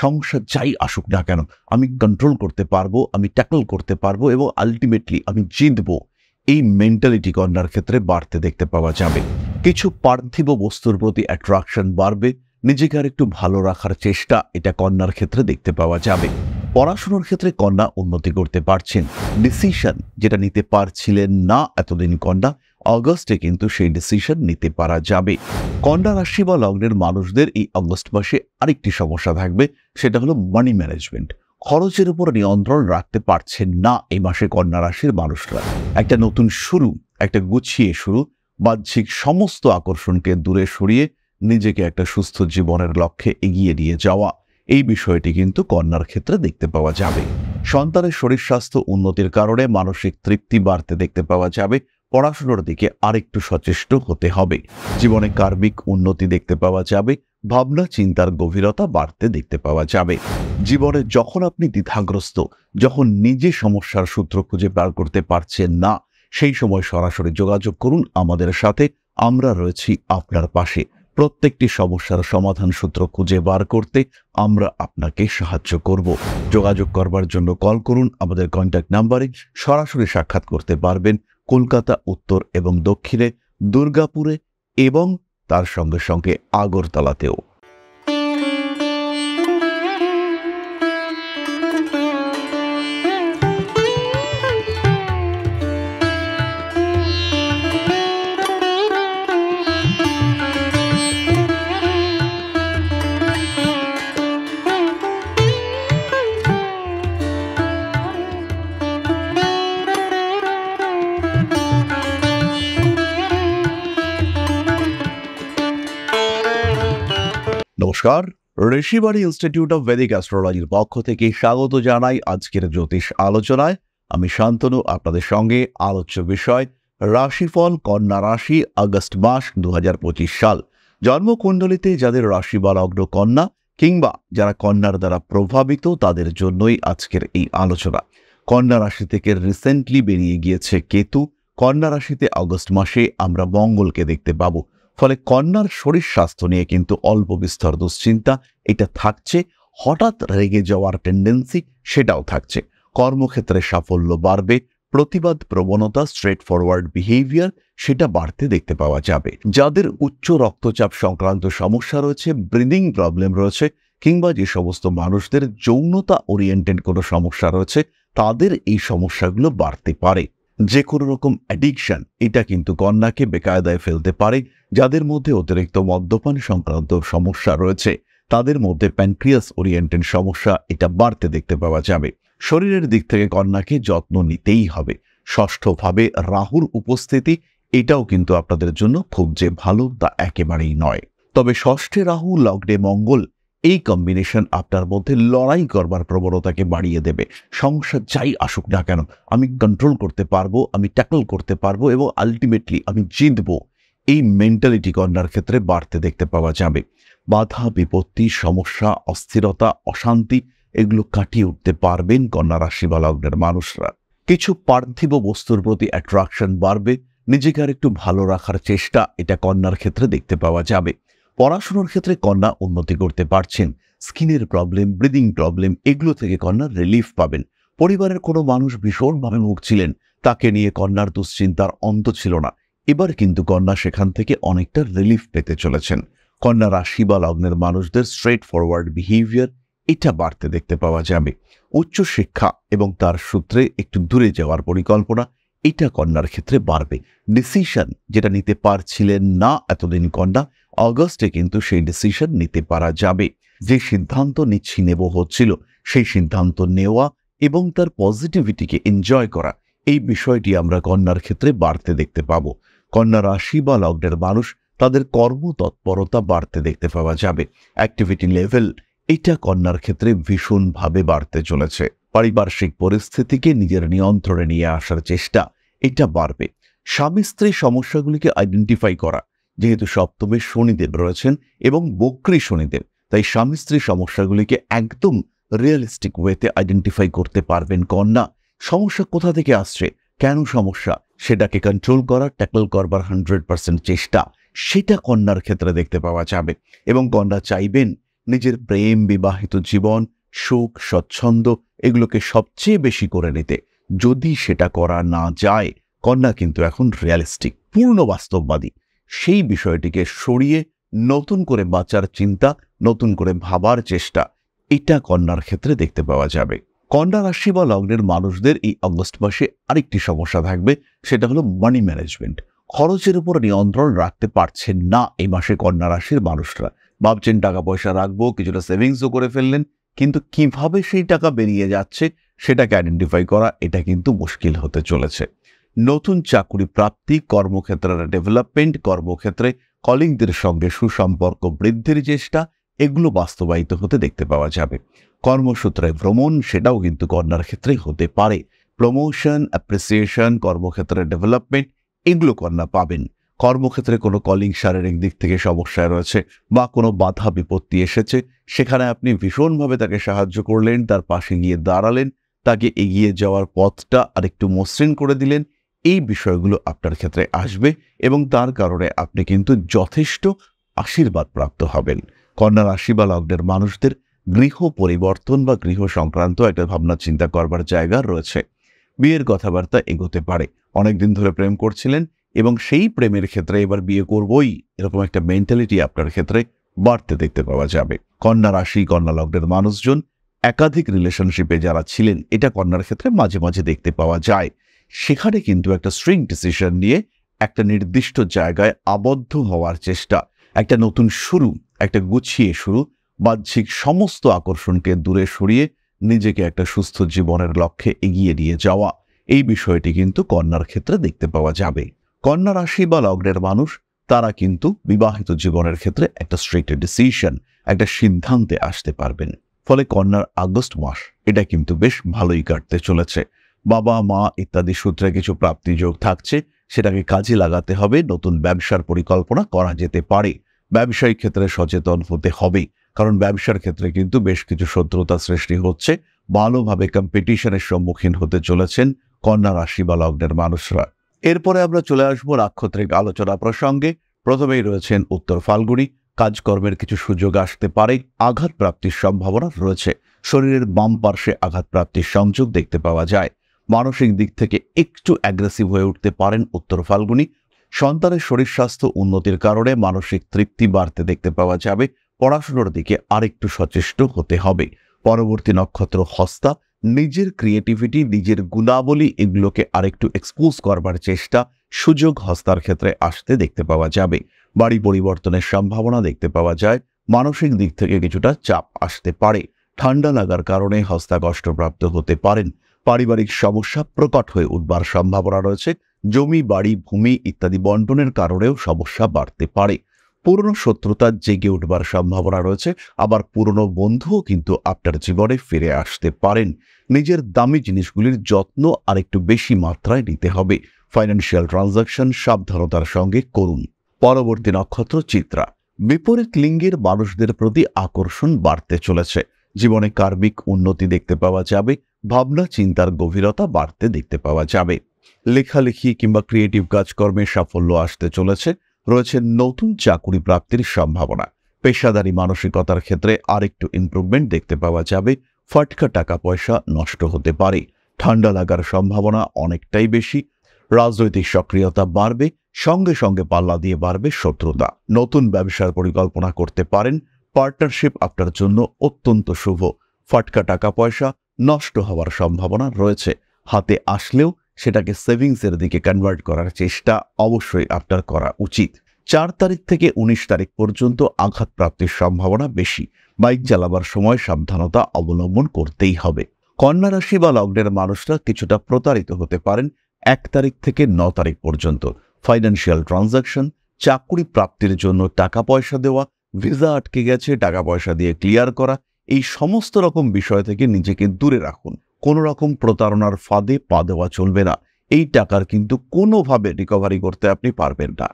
সমস্যা যাই আসুক না কেন আমি কন্ট্রোল করতে পারবো, আমি ট্যাকল করতে পারবো এবং আলটিমেটলি আমি জিতবো। এই মেন্টালিটি কন্যার ক্ষেত্রে বাড়তে দেখতে পাওয়া যাবে। কিছু পার্থিব বস্তুর প্রতি অ্যাট্রাকশন বাড়বে, নিজেকে আর একটু ভালো রাখার চেষ্টা এটা কন্যার ক্ষেত্রে দেখতে পাওয়া যাবে। পড়াশোনার ক্ষেত্রে কন্যা উন্নতি করতে পারছেন। ডিসিশন যেটা নিতে পারছিলেন না এতদিন কন্যা, অগস্টে কিন্তু সেই ডিসিশন নিতে পারা যাবে। কন্যা রাশি বা লগ্নের মানুষদের এই অগস্ট মাসে আরেকটি সমস্যা থাকবে, সেটা হলো মানি ম্যানেজমেন্ট। খরচের উপর নিয়ন্ত্রণ রাখতে পারছেন না এই মাসে কন্যা রাশির মানুষরা। একটা নতুন শুরু, একটা গুছিয়ে শুরু, বাহ্যিক সমস্ত আকর্ষণকে দূরে সরিয়ে নিজেকে একটা সুস্থ জীবনের লক্ষ্যে এগিয়ে নিয়ে যাওয়া, এই বিষয়টি কিন্তু কন্যার ক্ষেত্রে দেখতে পাওয়া যাবে। সন্তানের শরীর স্বাস্থ্য উন্নতির কারণে মানসিক তৃপ্তি বাড়তে দেখতে পাওয়া যাবে। পড়াশোনার দিকে আরেকটু সচেষ্ট হতে হবে। জীবনে কার্মিক উন্নতি দেখতে পাওয়া যাবে। ভাবনা চিন্তার গভীরতা বাড়তে দেখতে পাওয়া যাবে। জীবনে যখন আপনি দ্বিধাগ্রস্ত, যখন নিজে সমস্যার সূত্র খুঁজে বার করতে পারছেন না, সেই সময় সরাসরি যোগাযোগ করুন আমাদের সাথে। আমরা রয়েছি আপনার পাশে। প্রত্যেকটি সমস্যার সমাধান সূত্র খুঁজে বার করতে আমরা আপনাকে সাহায্য করব। যোগাযোগ করবার জন্য কল করুন আমাদের কন্ট্যাক্ট নাম্বারে। সরাসরি সাক্ষাৎ করতে পারবেন কলকাতা উত্তর এবং দক্ষিণে, দুর্গাপুরে এবং তার সঙ্গে সঙ্গে আগরতলাতেও। নমস্কার, ঋষিবাড়ি ইনস্টিটিউট অফ ভেদিক অ্যাস্ট্রোলজির পক্ষ থেকে স্বাগত জানাই আজকের জ্যোতিষ আলোচনায়। আমি শান্তনু, আপনাদের সঙ্গে আলোচ্য বিষয় রাশিফল কন্যা রাশি আগস্ট মাস 2025 সাল। জন্মকুণ্ডলিতে যাদের রাশি বা লগ্ন কন্যা কিংবা যারা কন্যার দ্বারা প্রভাবিত তাদের জন্যই আজকের এই আলোচনা। কন্যা রাশি থেকে রিসেন্টলি বেরিয়ে গিয়েছে কেতু। কন্যা রাশিতে আগস্ট মাসে আমরা মঙ্গলকে দেখতে পাবো। ফলে কন্যার শরীর স্বাস্থ্য নিয়ে কিন্তু অল্প বিস্তর দুশ্চিন্তা এটা থাকছে। হঠাৎ রেগে যাওয়ার টেন্ডেন্সি সেটাও থাকছে। কর্মক্ষেত্রে সাফল্য বাড়বে। প্রতিবাদ প্রবণতা, স্ট্রেট ফরওয়ার্ড বিহেভিয়ার সেটা বাড়তে দেখতে পাওয়া যাবে। যাদের উচ্চ রক্তচাপ সংক্রান্ত সমস্যা রয়েছে, ব্রিদিং প্রবলেম রয়েছে, কিংবা যে সমস্ত মানুষদের যৌনতা ওরিয়েন্টেড কোনো সমস্যা রয়েছে, তাদের এই সমস্যাগুলো বাড়তে পারে। যে কোনো রকম অ্যাডিকশন এটা কিন্তু কন্যাকে বেকায়দায় ফেলতে পারে। যাদের মধ্যে অতিরিক্ত মদ্যপান সংক্রান্ত সমস্যা রয়েছে, তাদের মধ্যে প্যানক্রিয়াস ওরিয়েন্টেড সমস্যা এটা বাড়তে দেখতে পাওয়া যাবে। শরীরের দিক থেকে কন্যাকে যত্ন নিতেই হবে। ষষ্ঠভাবে রাহুর উপস্থিতি এটাও কিন্তু আপনাদের জন্য খুব যে ভালো তা একেবারেই নয়। তবে ষষ্ঠে রাহু লগ্নে মঙ্গল, এই কম্বিনেশন আপনার মধ্যে লড়াই করবার প্রবণতাকে বাড়িয়ে দেবে। সমস্যা যাই আসুক না কেন আমি কন্ট্রোল করতে পারবো, আমি ট্যাকল করতে পারবো এবং আলটিমেটলি আমি জিতবো। এই মেন্টালিটি কন্যার ক্ষেত্রে বাড়তে দেখতে পাওয়া যাবে। বাধা বিপত্তি, সমস্যা, অস্থিরতা, অশান্তি এগুলো কাটিয়ে উঠতে পারবেন কন্যা রাশি বা লগ্নের মানুষরা। কিছু পার্থিব বস্তুর প্রতি অ্যাট্রাকশন বাড়বে, নিজেকে আর একটু ভালো রাখার চেষ্টা এটা কন্যার ক্ষেত্রে দেখতে পাওয়া যাবে। পড়াশোনার ক্ষেত্রে কন্যা উন্নতি করতে পারছেন। স্কিনের প্রবলেম, ব্রিদিং প্রবলেম এগুলো থেকে কন্যা রিলিফ পাবেন। পরিবারের কোনো মানুষ ভীষণভাবে ভুগছিলেন, তাকে নিয়ে কন্যার দুশ্চিন্তার অন্ত ছিল না। এবার কিন্তু কন্যা সেখান থেকে অনেকটা রিলিফ পেতে চলেছেন। কন্যা রাশি বা লগ্নের মানুষদের স্ট্রেট ফরওয়ার্ড বিহেভিয়ার এটা বাড়তে দেখতে পাওয়া যাবে। উচ্চ শিক্ষা এবং তার সূত্রে একটু দূরে যাওয়ার পরিকল্পনা এটা কন্যার ক্ষেত্রে বাড়বে। ডিসিশন যেটা নিতে পারছিলেন না এতদিন কন্যা, অগস্টে কিন্তু সেই ডিসিশন নিতে পারা যাবে। যে সিদ্ধান্ত নেব হচ্ছিল সেই সিদ্ধান্ত নেওয়া এবং তার পজিটিভিটিকে এনজয় করা, এই বিষয়টি আমরা কন্যার ক্ষেত্রে বাড়তে দেখতে পাবো। কন্যা রাশি বা লগ্নের মানুষ তাদের কর্মতৎপরতা বাড়তে দেখতে পাওয়া যাবে। অ্যাক্টিভিটি লেভেল এটা কন্যার ক্ষেত্রে ভীষণভাবে বাড়তে চলেছে। পারিপার্শ্বিক পরিস্থিতিকে নিজের নিয়ন্ত্রণে নিয়ে আসার চেষ্টা এটা বাড়বে। স্বামী স্ত্রী সমস্যাগুলিকে আইডেন্টিফাই করা, যেহেতু সপ্তমে শনিদেব রয়েছেন এবং বক্রী শনিদেব, তাই স্বামী স্ত্রী সমস্যাগুলিকে একদম রিয়েলিস্টিক ওয়েতে আইডেন্টিফাই করতে পারবেন কন্যা। সমস্যা কোথা থেকে আসছে, কেন সমস্যা, সেটাকে কন্ট্রোল করা, ট্যাকল করবার 100% চেষ্টা সেটা কন্যার ক্ষেত্রে দেখতে পাওয়া যাবে। এবং কন্যা চাইবেন নিজের প্রেম, বিবাহিত জীবন, সুখ, স্বচ্ছন্দ এগুলোকে সবচেয়ে বেশি করে নিতে। যদি সেটা করা না যায়, কন্যা কিন্তু এখন রিয়ালিস্টিক, পূর্ণ বাস্তববাদী। সেই বিষয়টিকে সরিয়ে নতুন করে বাঁচার চিন্তা, নতুন করে ভাবার চেষ্টা, এটা কন্যার ক্ষেত্রে দেখতে পাওয়া যাবে। কন্যা রাশি বা লগ্নের মানুষদের এই অগস্ট মাসে আরেকটি সমস্যা থাকবে, সেটা হলো মানি ম্যানেজমেন্ট। খরচের উপর নিয়ন্ত্রণ রাখতে পারছেন না এই মাসে কন্যা রাশির মানুষরা। ভাবছেন টাকা পয়সা রাখবো, কিছুটা সেভিংসও করে ফেললেন, কিন্তু কিভাবে সেই টাকা বেরিয়ে যাচ্ছে সেটাকে আইডেন্টিফাই করা এটা কিন্তু মুশকিল হতে চলেছে। নতুন চাকুরি প্রাপ্তি, কর্মক্ষেত্রের ডেভেলপমেন্ট, কর্মক্ষেত্রে কলিগদের সঙ্গে সুসম্পর্ক বৃদ্ধির চেষ্টা, এগুলো বাস্তবায়িত হতে দেখতে পাওয়া যাবে। কর্মসূত্রে ভ্রমণ, সেটাও কিন্তু কন্যার ক্ষেত্রে হতে পারে। প্রমোশন, অ্যাপ্রিসিয়েশন, কর্মক্ষেত্রে ডেভেলপমেন্ট, এগুলো কন্যা পাবেন। কর্মক্ষেত্রে কোনো কলিগ শারীরিক দিক থেকে সমস্যায় রয়েছে বা কোনো বাধা বিপত্তি এসেছে, সেখানে আপনি ভীষণভাবে তাকে সাহায্য করলেন, তার পাশে গিয়ে দাঁড়ালেন, তাকে এগিয়ে যাওয়ার পথটা আরেকটু মসৃণ করে দিলেন। এই বিষয়গুলো আপনার ক্ষেত্রে আসবে এবং তার কারণে আপনি কিন্তু যথেষ্ট আশীর্বাদ প্রাপ্ত হবেন। কন্যা রাশি বা লগ্নের মানুষদের গৃহ পরিবর্তন বা গৃহ সংক্রান্ত একটা ভাবনা চিন্তা করবার জায়গা রয়েছে। বিয়ের কথাবার্তা এগোতে পারে। অনেকদিন ধরে প্রেম করছিলেন এবং সেই প্রেমের ক্ষেত্রে এবার বিয়ে করবই, এরকম একটা মেন্টালিটি আপনার ক্ষেত্রে বাড়তে দেখতে পাওয়া যাবে। কন্যা রাশি, কন্যা লগ্নের মানুষজন একাধিক রিলেশনশিপে যারা ছিলেন, এটা কন্যার ক্ষেত্রে মাঝে মাঝে দেখতে পাওয়া যায়। সেখানে কিন্তু একটা স্ট্রিং ডিসিশন নিয়ে একটা নির্দিষ্ট জায়গায় আবদ্ধ হওয়ার চেষ্টা, একটা নতুন শুরু, একটা গুছিয়ে শুরু, বাহ্যিক সমস্ত আকর্ষণকে দূরে সরিয়ে নিজেকে একটা সুস্থ জীবনের লক্ষ্যে এগিয়ে নিয়ে যাওয়া, এই বিষয়টি কিন্তু কন্যার ক্ষেত্রে দেখতে পাওয়া যাবে। কন্যা রাশি বা লগ্নের মানুষ তারা কিন্তু বিবাহিত জীবনের ক্ষেত্রে একটা স্ট্রিক্ট ডিসিশন, একটা সিদ্ধান্তে আসতে পারবেন। ফলে কন্যার আগস্ট মাস এটা কিন্তু বেশ ভালোই কাটতে চলেছে। বাবা মা ইত্যাদি সূত্রে কিছু প্রাপ্তিযোগ থাকছে, সেটাকে কাজে লাগাতে হবে। নতুন ব্যবসার পরিকল্পনা করা যেতে পারে। ব্যবসায়িক ক্ষেত্রে সচেতন হতে হবে, কারণ ব্যবসার ক্ষেত্রে কিন্তু বেশ কিছু শত্রুতা সৃষ্টি হচ্ছে। ভালোভাবে কম্পিটিশনের সম্মুখীন হতে চলেছেন কন্যা রাশি বা লগ্নের মানুষরা। এরপরে আমরা চলে আসবো নাক্ষত্রিক আলোচনা প্রসঙ্গে। প্রথমেই রয়েছেন উত্তর ফাল্গুনী। কাজকর্মের কিছু সুযোগ আসতে পারে, আঘাত প্রাপ্তির সম্ভাবনা রয়েছে। শরীরের বাম পার্শ্বে আঘাত প্রাপ্তির সংযোগ দেখতে পাওয়া যায়। মানসিক দিক থেকে একটু অ্যাগ্রেসিভ হয়ে উঠতে পারেন উত্তর ফাল্গুনী। সন্তানের শরীর স্বাস্থ্য উন্নতির কারণে মানসিক তৃপ্তি বাড়তে দেখতে পাওয়া যাবে। পড়াশোনার দিকে আরেকটু সচেষ্ট হতে হবে। পরবর্তী নক্ষত্র হস্তা। নিজের ক্রিয়েটিভিটি, নিজের গুণাবলী এগুলোকে আরেকটু এক্সপোজ করবার চেষ্টা, সুযোগ হস্তার ক্ষেত্রে আসতে দেখতে পাওয়া যাবে। বাড়ি পরিবর্তনের সম্ভাবনা দেখতে পাওয়া যায়। মানসিক দিক থেকে কিছুটা চাপ আসতে পারে। ঠান্ডা লাগার কারণে হস্তা কষ্টপ্রাপ্ত হতে পারেন। পারিবারিক সমস্যা প্রকট হয়ে উঠবার সম্ভাবনা রয়েছে। জমি, বাড়ি, ভূমি ইত্যাদি বন্টনের কারণেও সমস্যা বাড়তে পারে। পুরনো শত্রুতা জেগে উঠবার সম্ভাবনা রয়েছে। আবার পুরনো বন্ধুও কিন্তু আপনার জীবনে ফিরে আসতে পারেন। নিজের দামি জিনিসগুলির যত্ন আরেকটু বেশি মাত্রায় নিতে হবে। ফাইন্যান্সিয়াল ট্রানজাকশন সাবধানতার সঙ্গে করুন। পরবর্তী নক্ষত্র চিত্রা। বিপরীত লিঙ্গের মানুষদের প্রতি আকর্ষণ বাড়তে চলেছে। জীবনে কার্মিক উন্নতি দেখতে পাওয়া যাবে। ভাবনা চিন্তার গভীরতা বাড়তে দেখতে পাওয়া যাবে। লেখালেখি কিংবা ক্রিয়েটিভ কাজকর্মে সাফল্য আসতে চলেছে। রয়েছে নতুন চাকুরি প্রাপ্তির সম্ভাবনা। পেশাদারী মানসিকতার ক্ষেত্রে আরেকটু ইমপ্রুভমেন্ট দেখতে পাওয়া যাবে। ফাটকা টাকা পয়সা নষ্ট হতে পারে। ঠান্ডা লাগার সম্ভাবনা অনেকটাই বেশি। রাজনৈতিক সক্রিয়তা বাড়বে, সঙ্গে সঙ্গে পাল্লা দিয়ে বাড়বে শত্রুতা। নতুন ব্যবসার পরিকল্পনা করতে পারেন। পার্টনারশিপ আপনার জন্য অত্যন্ত শুভ। ফাটকা টাকা পয়সা নষ্ট হওয়ার সম্ভাবনা রয়েছে। হাতে আসলেও সেটাকে সেভিংসের দিকে কনভার্ট করার চেষ্টা অবশ্যই আপনার করা উচিত। 4 তারিখ থেকে 19 তারিখ পর্যন্ত আঘাত প্রাপ্তির সম্ভাবনা বেশি। বাইক চালাবার সময় সাবধানতা অবলম্বন করতেই হবে। কন্যা রাশি বা লগ্নের মানুষরা কিছুটা প্রতারিত হতে পারেন 1 তারিখ থেকে 9 তারিখ পর্যন্ত। ফাইন্যান্সিয়াল ট্রানজাকশন, চাকরি প্রাপ্তির জন্য টাকা পয়সা দেওয়া, ভিসা আটকে গেছে টাকা পয়সা দিয়ে ক্লিয়ার করা, এই সমস্ত রকম বিষয় থেকে নিজেকে দূরে রাখুন। কোনো রকম প্রতারণার ফাঁদে পা দেওয়া চলবে না। এই টাকার কিন্তু কোনোভাবে রিকভারি করতে আপনি পারবেন না।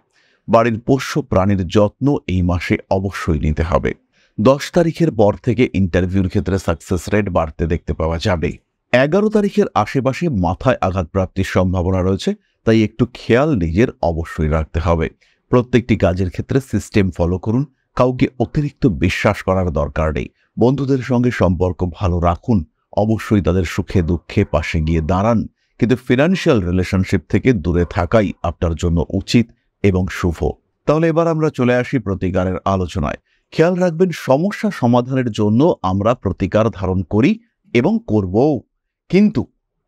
বাড়ির পোষ্য প্রাণীর যত্ন এই মাসে অবশ্যই নিতে হবে। 10 তারিখের পর থেকে ইন্টারভিউর ক্ষেত্রে সাকসেস রেট বাড়তে দেখতে পাওয়া যাবে। 11 তারিখের আশেপাশে মাথায় আঘাত প্রাপ্তির সম্ভাবনা রয়েছে, তাই একটু খেয়াল নিজের অবশ্যই রাখতে হবে। প্রত্যেকটি কাজের ক্ষেত্রে সিস্টেম ফলো করুন। কাউকে অতিরিক্ত বিশ্বাস করার দরকার নেই। বন্ধুদের সঙ্গে সম্পর্ক ভালো রাখুন, অবশ্যই তাদের সুখে দুঃখে পাশে গিয়ে দাঁড়ান, কিন্তু ফিনান্সিয়াল রিলেশনশিপ থেকে দূরে থাকাই আপনার জন্য উচিত এবং শুভ। তাহলে এবার আমরা চলে আসি প্রতিকারের আলোচনায়। খেয়াল রাখবেন, সমস্যা সমাধানের জন্য আমরা প্রতিকার ধারণ করি এবং করবও, কিন্তু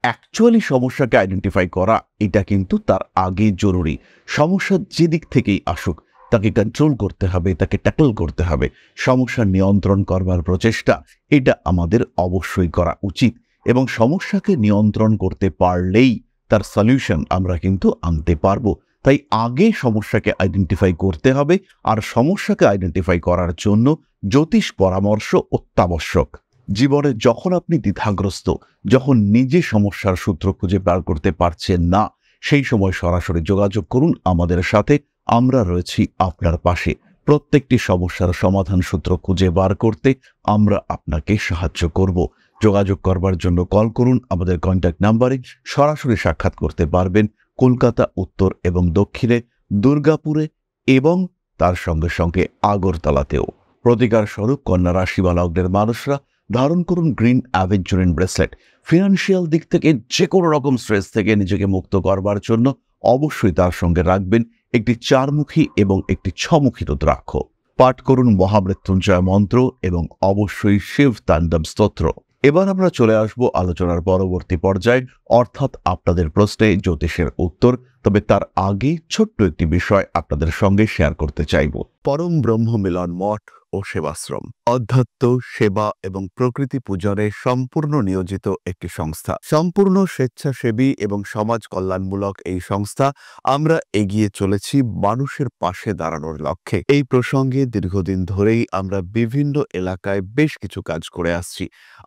অ্যাকচুয়ালি সমস্যাকে আইডেন্টিফাই করা এটা কিন্তু তার আগে জরুরি। সমস্যা যে দিক থেকেই আসুক তাকে কন্ট্রোল করতে হবে, তাকে ট্যাকল করতে হবে। সমস্যা নিয়ন্ত্রণ করবার প্রচেষ্টা এটা আমাদের অবশ্যই করা উচিত, এবং সমস্যাকে নিয়ন্ত্রণ করতে পারলেই তার সলিউশন আমরা কিন্তু আনতে পারবো। তাই আগে সমস্যাকে আইডেন্টিফাই করতে হবে, আর সমস্যাকে আইডেন্টিফাই করার জন্য জ্যোতিষ পরামর্শ অত্যাবশ্যক। জীবনে যখন আপনি দ্বিধাগ্রস্ত, যখন নিজে সমস্যার সূত্র খুঁজে বার করতে পারছেন না, সেই সময় সরাসরি যোগাযোগ করুন আমাদের সাথে। আমরা রয়েছি আপনার পাশে। প্রত্যেকটি সমস্যার সমাধান সূত্র খুঁজে বার করতে আমরা আপনাকে সাহায্য করব। যোগাযোগ করবার জন্য কল করুন আমাদের কন্ট্যাক্ট নাম্বারে। সরাসরি সাক্ষাৎ করতে পারবেন কলকাতা উত্তর এবং দক্ষিণে, দুর্গাপুরে এবং তার সঙ্গে সঙ্গে আগরতলাতেও। প্রতিকার স্বরূপ কন্যা রাশি বা লগ্নের মানুষরা ধারণ করুন গ্রিন অ্যাভেঞ্চুরিন ব্রেসলেট। ফিনান্সিয়াল দিক থেকে যে কোনো রকম স্ট্রেস থেকে নিজেকে মুক্ত করবার জন্য অবশ্যই তার সঙ্গে রাখবেন একটি 4মুখী এবং একটি 6মুখী রুদ্রাক্ষ। পাঠ করুন মহামৃত্যুঞ্জয় মন্ত্র এবং অবশ্যই শিব তাণ্ডব স্তোত্র। এবার আমরা চলে আসব আলোচনার পরবর্তী পর্যায়ে, অর্থাৎ আপনাদের প্রশ্নে জ্যোতিষের উত্তর। তবে তার আগে ছোট্ট একটি বিষয় আপনাদের সঙ্গে শেয়ার করতে চাইব। পরম ব্রহ্ম মিলন মঠ ও সেবাশ্রম অধ্যাত্ম, সেবা এবং প্রকৃতি পূজনে সম্পূর্ণ নিয়োজিত একটি সংস্থা। সম্পূর্ণ স্বেচ্ছাসেবী এবং সমাজ কল্যাণমূলক এই সংস্থা আমরা এগিয়ে চলেছি মানুষের পাশে দাঁড়ানোর লক্ষ্যে। এই প্রসঙ্গে দীর্ঘদিন ধরেই আমরা বিভিন্ন এলাকায় বেশ কিছু কাজ করে আসছি।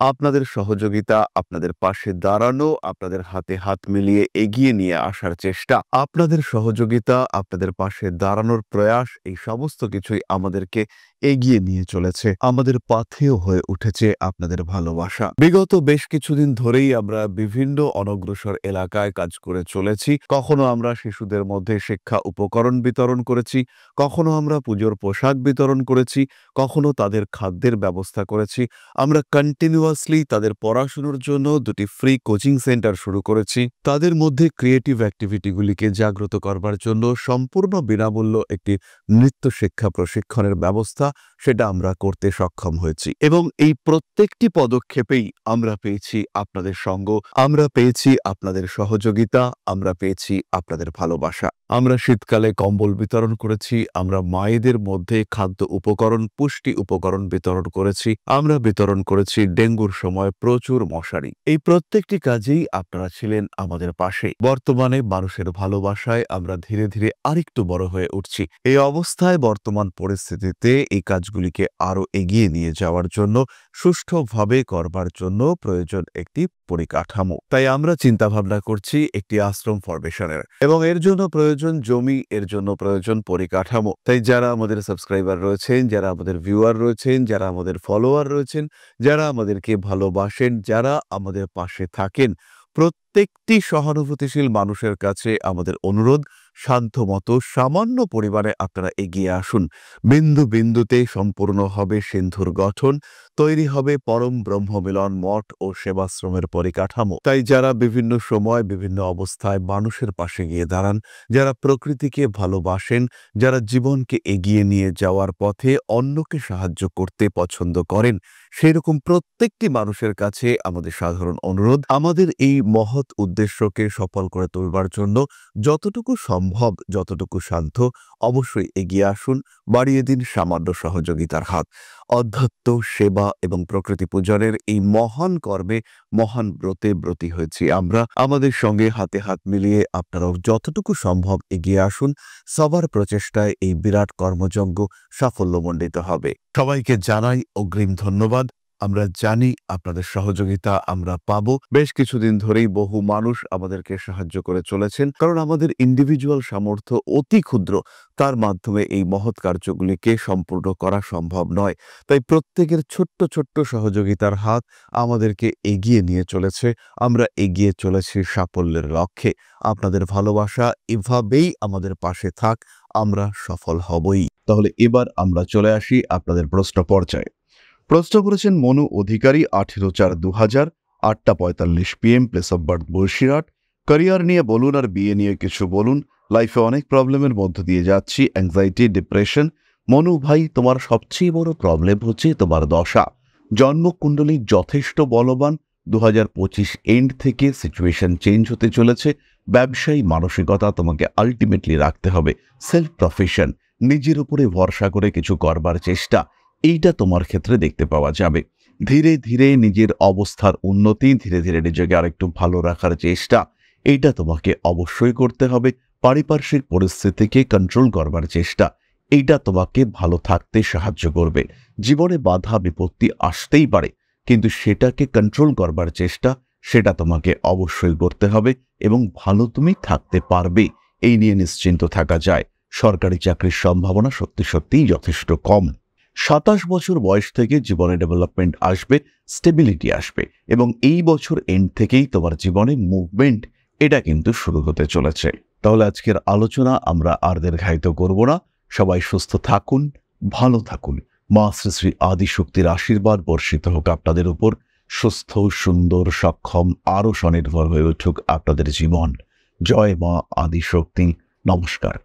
আপনাদের সহযোগিতা, আপনাদের পাশে দাঁড়ানো, আপনাদের হাতে হাত মিলিয়ে এগিয়ে নিয়ে আসার চেষ্টা, আপনাদের সহযোগিতা, আপনাদের পাশে দাঁড়ানোর প্রয়াস, এই সমস্ত কিছুই আমাদেরকে এগিয়ে নিয়ে চলেছে। আমাদের পাথেয় হয়ে উঠেছে আপনাদের ভালোবাসা। বিগত বেশ কিছুদিন ধরেই আমরা বিভিন্ন অনগ্রসর এলাকায় কাজ করে চলেছি। কখনো আমরা শিশুদের মধ্যে শিক্ষা উপকরণ বিতরণ করেছি, কখনো আমরা পুজোর পোশাক বিতরণ করেছি, কখনো তাদের খাদ্যের ব্যবস্থা করেছি। আমরা কন্টিনিউয়াসলি তাদের পড়াশোনার জন্য 2টি ফ্রি কোচিং সেন্টার শুরু করেছি। তাদের মধ্যে ক্রিয়েটিভ অ্যাক্টিভিটিগুলিকে জাগ্রত করবার জন্য সম্পূর্ণ বিনামূল্য একটি নৃত্য শিক্ষা প্রশিক্ষণের ব্যবস্থা, সেটা আমরা করতে সক্ষম হয়েছি। এবং এই প্রত্যেকটি পদক্ষেপেই আমরা পেয়েছি আপনাদের সঙ্গ, আমরা পেয়েছি আপনাদের সহযোগিতা, আমরা পেয়েছি আপনাদের ভালোবাসা। আমরা শীতকালে কম্বল বিতরণ করেছি, আমরা মায়েদের মধ্যে খাদ্য উপকরণ, পুষ্টি উপকরণ বিতরণ করেছি, আমরা বিতরণ করেছি ডেঙ্গুর সময় প্রচুর মশারি। এই প্রত্যেকটি কাজেই আপনারা ছিলেন আমাদের পাশে। বর্তমানে মানুষের ভালোবাসায় আমরা ধীরে ধীরে আরেকটু বড় হয়ে উঠছি। এই অবস্থায় বর্তমান পরিস্থিতিতে এই কাজগুলিকে আরো এগিয়ে নিয়ে যাওয়ার জন্য, সুষ্ঠুভাবে করবার জন্য প্রয়োজন একটি পরিকাঠামো। তাই আমরা চিন্তা ভাবনা করছি একটি আশ্রম ফরমেশনের, এবং এর জন্য প্রয়োজন জমি, এর জন্য প্রয়োজন পরিকাঠামো। তাই যারা আমাদের সাবস্ক্রাইবার রয়েছেন, যারা আমাদের ভিউয়ার রয়েছেন, যারা আমাদের ফলোয়ার রয়েছেন, যারা আমাদেরকে ভালোবাসেন, যারা আমাদের পাশে থাকেন, প্রত্যেকটি সহানুভূতিশীল মানুষের কাছে আমাদের অনুরোধ, সাধ্যমতো সামান্য পরিমাণে আপনারা এগিয়ে আসুন। বিন্দু বিন্দুতে সম্পূর্ণ হবে সিন্ধুর গঠন, তৈরি হবে পরম ব্রহ্ম মিলন মঠ ও সেবাশ্রমের পরিকাঠামো। তাই যারা বিভিন্ন সময় বিভিন্ন অবস্থায় মানুষের পাশে গিয়ে দাঁড়ান, যারা প্রকৃতিকে ভালোবাসেন, যারা জীবনকে এগিয়ে নিয়ে যাওয়ার পথে অন্যকে সাহায্য করতে পছন্দ করেন, সেরকম প্রত্যেকটি মানুষের কাছে আমাদের সাধারণ অনুরোধ, আমাদের এই মহৎ উদ্দেশ্যকে সফল করে তুলবার জন্য যতটুকু সম্ভব, যতটুকু সাধ্য, অবশ্যই এগিয়ে আসুন, বাড়িয়ে দিন সামান্য সহযোগিতার হাত। অধ্যাত্ম, সেবা এবং প্রকৃতি পূজনের এই মহান কর্মে, মহান ব্রতে ব্রতী হয়েছি আমরা। আমাদের সঙ্গে হাতে হাত মিলিয়ে আপনারাও যতটুকু সম্ভব এগিয়ে আসুন। সবার প্রচেষ্টায় এই বিরাট কর্মযজ্ঞ সাফল্যমণ্ডিত হবে। সবাইকে জানাই অগ্রিম ধন্যবাদ। আমরা জানি আপনাদের সহযোগিতা আমরা পাবো। বেশ কিছুদিন ধরেই বহু মানুষ আমাদেরকে সাহায্য করে চলেছেন, কারণ আমাদের ইন্ডিভিজুয়াল সামর্থ্য অতি ক্ষুদ্র, তার মাধ্যমে এই মহৎ কার্যগুলিকে সম্পূর্ণ করা সম্ভব নয়। তাই প্রত্যেকের ছোট্ট ছোট্ট সহযোগিতার হাত আমাদেরকে এগিয়ে নিয়ে চলেছে। আমরা এগিয়ে চলেছি সাফল্যের লক্ষ্যে। আপনাদের ভালোবাসা এভাবেই আমাদের পাশে থাক, আমরা সফল হবই। তাহলে এবার আমরা চলে আসি আপনাদের প্রশ্ন পর্যায়ে। প্রশ্ন করেছেন মনু অধিকারী, 18/4/2000, 8:45 PM, place of birth Basirhat. Career নিয়ে বলুন আর বিয়ে নিয়ে কিছু বলুন। লাইফে অনেক প্রবলেমের মধ্য দিয়ে যাচ্ছি, অ্যাংজাইটি, ডিপ্রেশন। মনু ভাই, তোমার সবচেয়ে বড় প্রবলেম হচ্ছে তোমার দশা। জন্মকুণ্ডলী যথেষ্ট বলবান। 2025 এন্ড থেকে সিচুয়েশন চেঞ্জ হতে চলেছে। ব্যবসায়ী মানসিকতা তোমাকে আলটিমেটলি রাখতে হবে। সেলফ প্রফেশন, নিজের উপরে ভরসা করে কিছু করবার চেষ্টা, এইটা তোমার ক্ষেত্রে দেখতে পাওয়া যাবে। ধীরে ধীরে নিজের অবস্থার উন্নতি, ধীরে ধীরে নিজেকে আরেকটু ভালো রাখার চেষ্টা, এইটা তোমাকে অবশ্যই করতে হবে। পারিপার্শ্বিক পরিস্থিতিকে কন্ট্রোল করবার চেষ্টা, এইটা তোমাকে ভালো থাকতে সাহায্য করবে। জীবনে বাধা বিপত্তি আসতেই পারে, কিন্তু সেটাকে কন্ট্রোল করবার চেষ্টা, সেটা তোমাকে অবশ্যই করতে হবে এবং ভালো তুমি থাকতে পারবে, এই নিয়ে নিশ্চিন্ত থাকা যায়। সরকারি চাকরির সম্ভাবনা সত্যি সত্যিই যথেষ্ট কম। 27 বছর বয়স থেকে জীবনে ডেভেলপমেন্ট আসবে, স্টেবিলিটি আসবে এবং এই বছর এন্ড থেকেই তোমার জীবনে মুভমেন্ট, এটা কিন্তু শুরু হতে চলেছে। তাহলে আজকের আলোচনা আমরা আর দীর্ঘায়িত করব না। সবাই সুস্থ থাকুন, ভালো থাকুন। মা শ্রী শ্রী আদিশক্তির আশীর্বাদ বর্ষিত হোক আপনাদের উপর। সুস্থ, সুন্দর, সক্ষম, আরও স্বনির্ভর হয়ে উঠুক আপনাদের জীবন। জয় মা আদিশক্তি। নমস্কার।